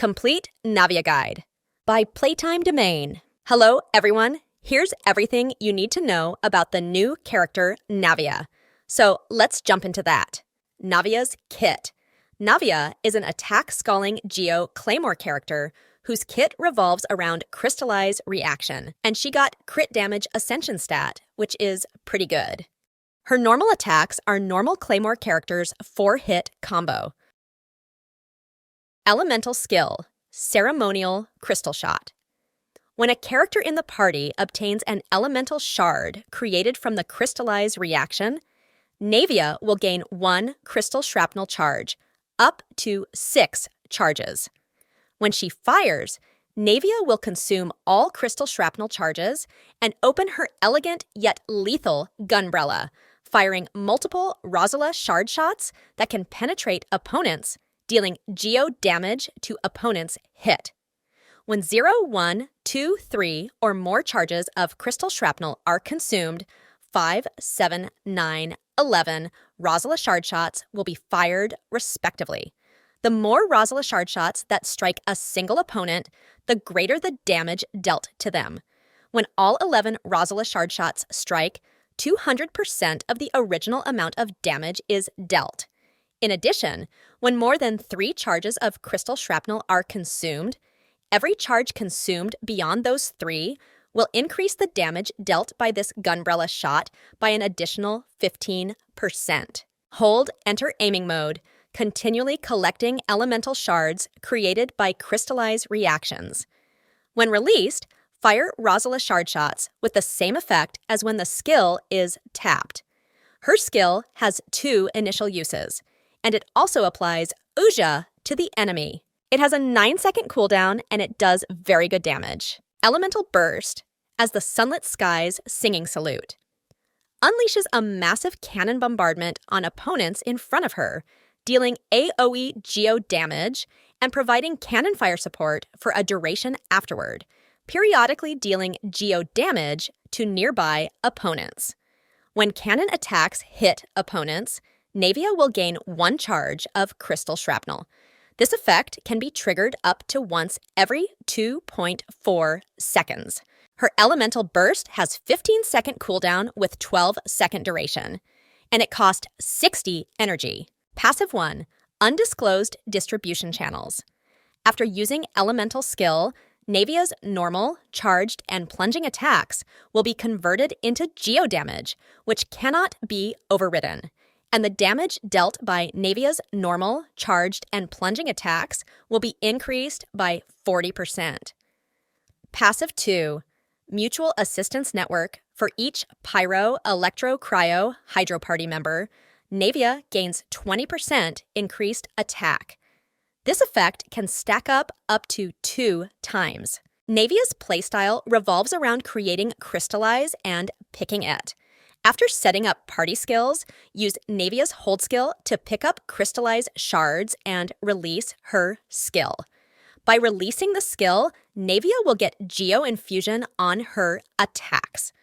Complete Navia Guide by Playtime Domain. Hello, everyone. Here's everything you need to know about the new character, Navia. So let's jump into that. Navia's kit. Navia is an attack-scaling Geo Claymore character whose kit revolves around Crystallize Reaction, and she got crit damage Ascension stat, which is pretty good. Her normal attacks are normal Claymore character's 4-hit combo. Elemental skill, Ceremonial Crystal Shot. When a character in the party obtains an elemental shard created from the Crystallize reaction, Navia will gain 1 crystal shrapnel charge, up to 6 charges. When she fires, Navia will consume all crystal shrapnel charges and open her elegant yet lethal Gunbrella, firing multiple Rosala shard shots that can penetrate opponents, dealing Geo damage to opponents' hit. When 0, 1, 2, 3, or more charges of crystal shrapnel are consumed, 5, 7, 9, 11 Rosala shard shots will be fired respectively. The more Rosala shard shots that strike a single opponent, the greater the damage dealt to them. When all 11 Rosala shard shots strike, 200% of the original amount of damage is dealt. In addition, when more than 3 charges of crystal shrapnel are consumed, every charge consumed beyond those 3 will increase the damage dealt by this Gunbrella shot by an additional 15%. Hold Enter Aiming Mode, continually collecting elemental shards created by Crystallize reactions. When released, fire Rosala shard shots with the same effect as when the skill is tapped. Her skill has 2 initial uses, and it also applies Uja to the enemy. It has a 9-second cooldown, and it does very good damage. Elemental Burst, as the Sunlit Skies Singing Salute. Unleashes a massive cannon bombardment on opponents in front of her, dealing AoE Geo damage and providing cannon fire support for a duration afterward, periodically dealing Geo damage to nearby opponents. When cannon attacks hit opponents, Navia will gain 1 charge of crystal shrapnel. This effect can be triggered up to once every 2.4 seconds. Her Elemental Burst has 15-second cooldown with 12-second duration, and it costs 60 energy. Passive 1, Undisclosed Distribution Channels. After using Elemental Skill, Navia's normal, charged, and plunging attacks will be converted into Geo damage, which cannot be overridden, and the damage dealt by Navia's normal, charged, and plunging attacks will be increased by 40%. Passive 2, Mutual Assistance Network. For each Pyro, Electro, Cryo, Hydro Party member, Navia gains 20% increased attack. This effect can stack up to 2 times. Navia's playstyle revolves around creating Crystallize and picking it. After setting up party skills, use Navia's hold skill to pick up Crystallize shards and release her skill. By releasing the skill, Navia will get Geo Infusion on her attacks.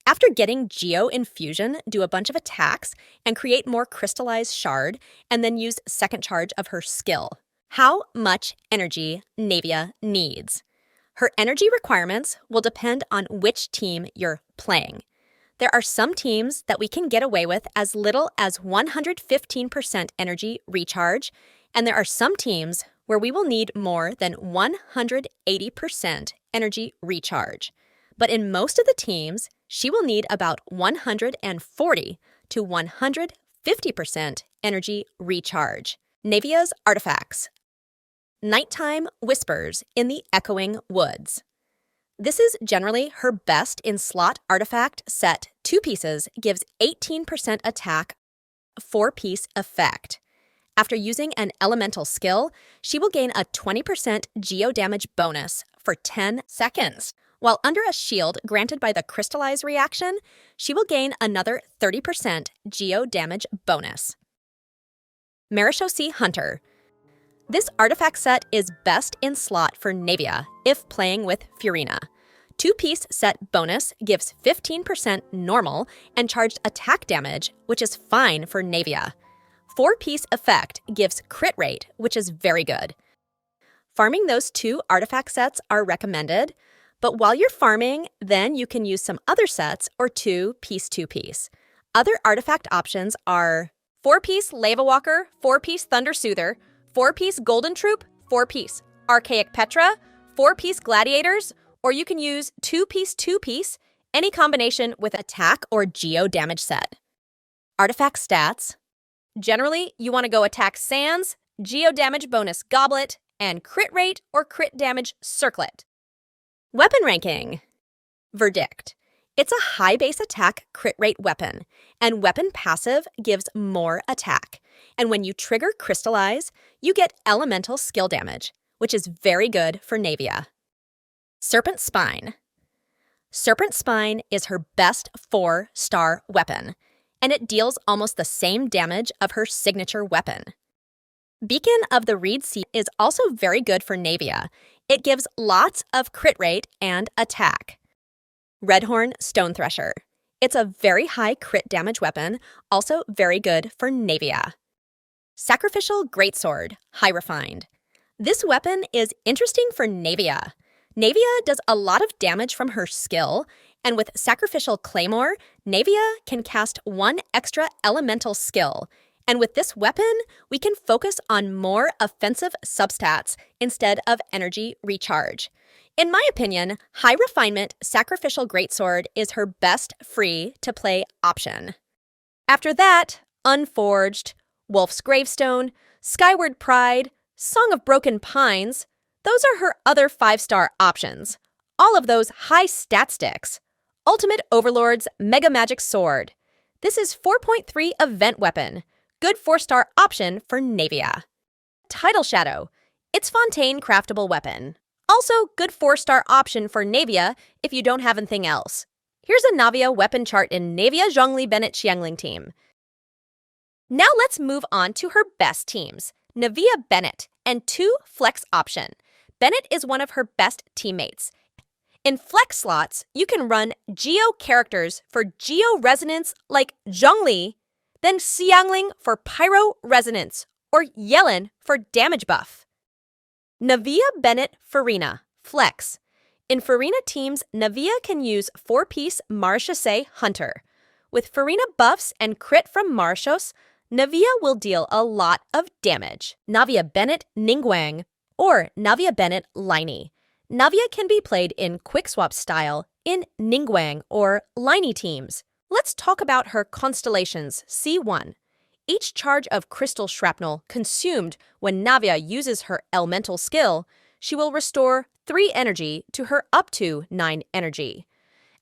After getting Geo Infusion, do a bunch of attacks and create more Crystallize shard, and then use second charge of her skill. How much energy Navia needs. Her energy requirements will depend on which team you're playing. There are some teams that we can get away with as little as 115% energy recharge, and there are some teams where we will need more than 180% energy recharge. But in most of the teams, she will need about 140 to 150% energy recharge. Navia's artifacts. Nighttime Whispers in the Echoing Woods. This is generally her best in slot artifact set. 2 pieces gives 18% attack, 4-piece effect. After using an elemental skill, she will gain a 20% Geo damage bonus for 10 seconds. While under a shield granted by the Crystallize reaction, she will gain another 30% Geo damage bonus. Marishosi Hunter. This artifact set is best in slot for Navia if playing with Furina. 2-piece set bonus gives 15% normal and charged attack damage, which is fine for Navia. 4-piece effect gives crit rate, which is very good. Farming those 2 artifact sets are recommended, but while you're farming, then you can use some other sets or 2-piece 2-piece. Other artifact options are 4-piece Lava Walker, 4-piece Thunder Soother, 4-piece Golden Troop, 4-piece Archaic Petra, 4-piece Gladiators, or you can use 2-piece 2-piece, any combination with attack or geo damage set. Artifact stats. Generally, you want to go attack Sands, geo damage bonus Goblet, and crit rate or crit damage Circlet. Weapon ranking. Verdict. It's a high base attack crit rate weapon, and weapon passive gives more attack. And when you trigger Crystallize, you get elemental skill damage, which is very good for Navia. Serpent Spine. Serpent Spine is her best 4-star weapon, and it deals almost the same damage of her signature weapon. Beacon of the Reed Sea is also very good for Navia. It gives lots of crit rate and attack. Redhorn Stone Thresher. It's a very high crit damage weapon, also very good for Navia. Sacrificial Greatsword, High Refined. This weapon is interesting for Navia. Navia does a lot of damage from her skill, and with Sacrificial Claymore, Navia can cast 1 extra elemental skill. And with this weapon, we can focus on more offensive substats instead of energy recharge. In my opinion, High Refinement Sacrificial Greatsword is her best free-to-play option. After that, Unforged, Wolf's Gravestone, Skyward Pride, Song of Broken Pines, those are her other 5-star options. All of those high stat sticks. Ultimate Overlord's Mega Magic Sword. This is 4.3 event weapon. Good 4-star option for Navia. Tidal Shadow. It's Fontaine craftable weapon. Also good 4-star option for Navia if you don't have anything else. Here's a Navia weapon chart in Navia Zhongli Bennett Xiangling team. Now let's move on to her best teams. Navia Bennett and 2 flex option. Bennett is one of her best teammates. In flex slots, you can run Geo characters for Geo Resonance like Zhongli, then Xiangling for Pyro Resonance, or Yellen for damage buff. Navia Bennett Farina, Flex. In Farina teams, Navia can use 4-piece Marechaussee Hunter. With Farina buffs and crit from Marechaussee, Navia will deal a lot of damage. Navia Bennett Ningguang, or Navia Bennett Liney. Navia can be played in quick-swap style in Ningguang or Liney teams. Let's talk about her Constellations C1. Each charge of crystal shrapnel consumed when Navia uses her elemental skill, she will restore 3 energy to her up to 9 energy,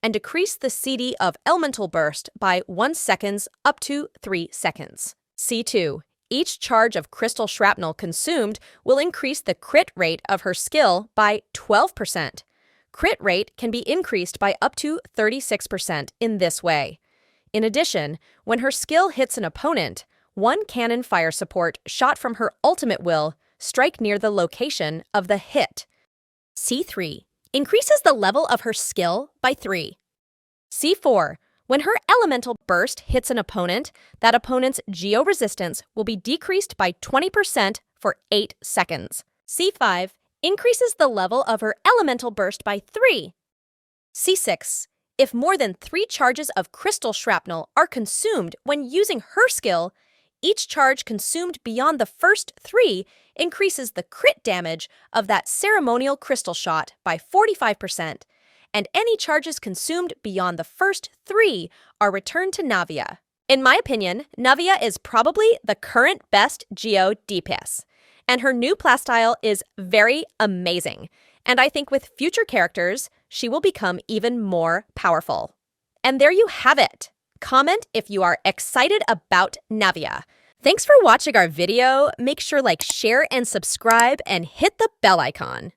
and decrease the CD of elemental burst by 1 second up to 3 seconds. C2. Each charge of crystal shrapnel consumed will increase the crit rate of her skill by 12%. Crit rate can be increased by up to 36% in this way. In addition, when her skill hits an opponent, 1 cannon fire support shot from her ultimate will strike near the location of the hit. C3. Increases the level of her skill by 3. C4. When her elemental burst hits an opponent, that opponent's geo resistance will be decreased by 20% for 8 seconds. C5. Increases the level of her elemental burst by 3. C6. If more than 3 charges of crystal shrapnel are consumed when using her skill, each charge consumed beyond the first 3 increases the crit damage of that ceremonial crystal shot by 45%, and any charges consumed beyond the first 3 are returned to Navia. In my opinion, Navia is probably the current best Geo DPS, and her new playstyle is very amazing, and I think with future characters, she will become even more powerful. And there you have it! Comment if you are excited about Navia. Thanks for watching our video. Make sure share and subscribe and hit the bell icon.